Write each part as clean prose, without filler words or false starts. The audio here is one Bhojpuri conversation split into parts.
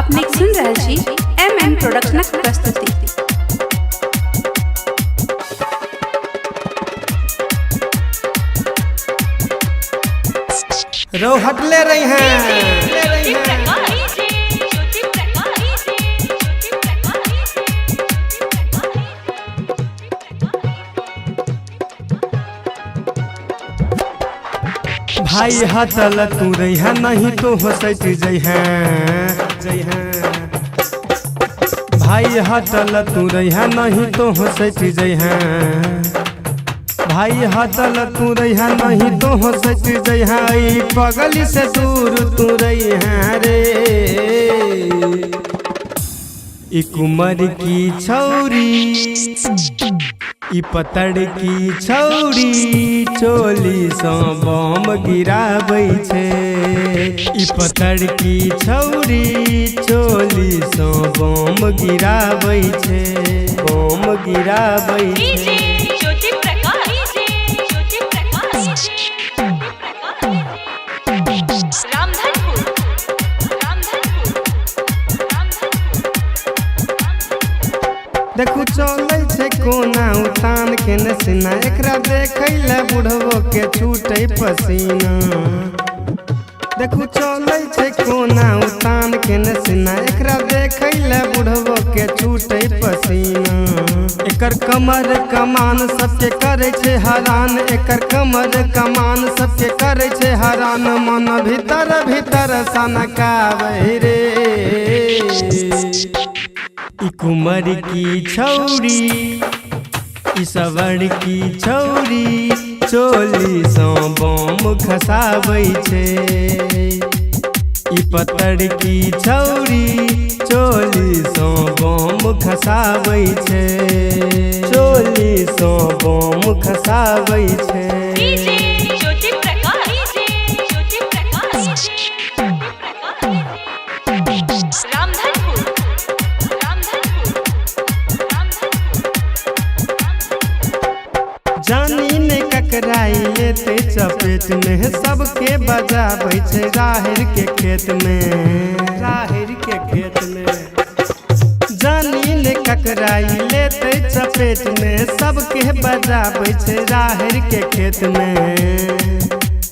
अपने सुन रहल छी MM प्रोडक्शनक प्रस्तुति। रो हटले रही हैं भाई हटल तू रही है नहीं तो हंसैत जई हैं भाई हटल तू रही है नहीं तो हंसैत जई हैं भाई हटल तू रही है नहीं तो हंसैत जई हैं पगली से दूर तू रही है रे ई कुमार की छौरी ई पतड़ की छौरी चोली सँ बम गिराबै छे ई पतड़ की छौरी चोली सँ बम गिराबै छे बम गिराबै छे। देखू चलै छे कोना उतान के नसीना एकरा देखै ले बुढ़वो के छूटे पसीना देखू चलै छे कोना उतान के नसीना एकरा देखै ले बुढ़वो के छूटे पसीना एकर कमर कमान सबके करे छे हरान एकर कमर कमान सबके करे छे हरान मन भीतर भीतर सनकावे रे ई कुमार की छौरी ई सवर की छौरी चोली सँ बम खसाबै छे ई पतड़ की छौरी चोली सँ बम खसाबै छे चोली सँ बम खसाबै छे। जानी ने ककराई लेते चपेट में सबके बजाबै छे राहर के खेत में जानी ने ककराई लेते चपेट में सबके बजाबै छे राहर के खेत में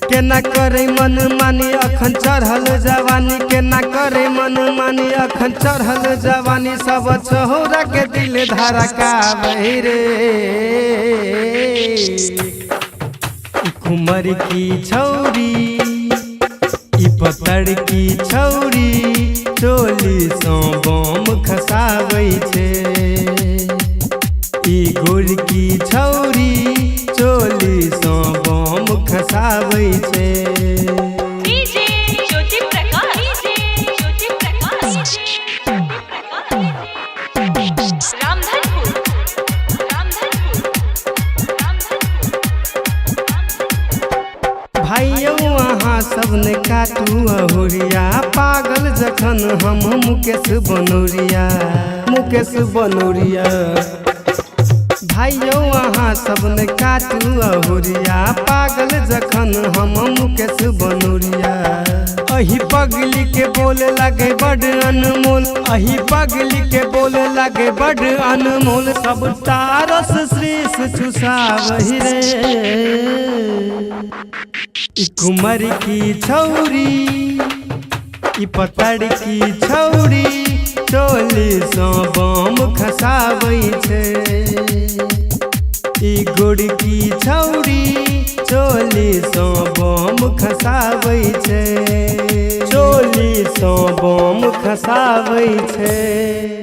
केना करे मन मानी अखन चढ़ल जवानी केना करे मन मानी अखन चढ़ल जवानी सब छोरा के दिल धड़कावे रे कुमार की छौरी ई पतड़ की छौरी चोली सँ बम खसाबै छे ई गोर की छौरी चोली सँ बम खसाबै छे। भाइयों अहाँ सब ने काटू अहुरिया पागल जखन हम मुकेश बनौरिया भाइयों अहाँ सब ने काटू अहुरिया पागल जखन हम मुकेश बनौरिया अही पगली के बोले लगे बड़ अनमोल अही पगली के बोले लगे बड़ अनमोल सब तारस श्रीस चुसावहि रे ई कुमार की छौरी ई पतड़ की छौरी चोली सँ बम खसाबै छे ई गोड़ की छौरी चोली सँ बम खसाबै छे चोली सँ बम खसाबै छे।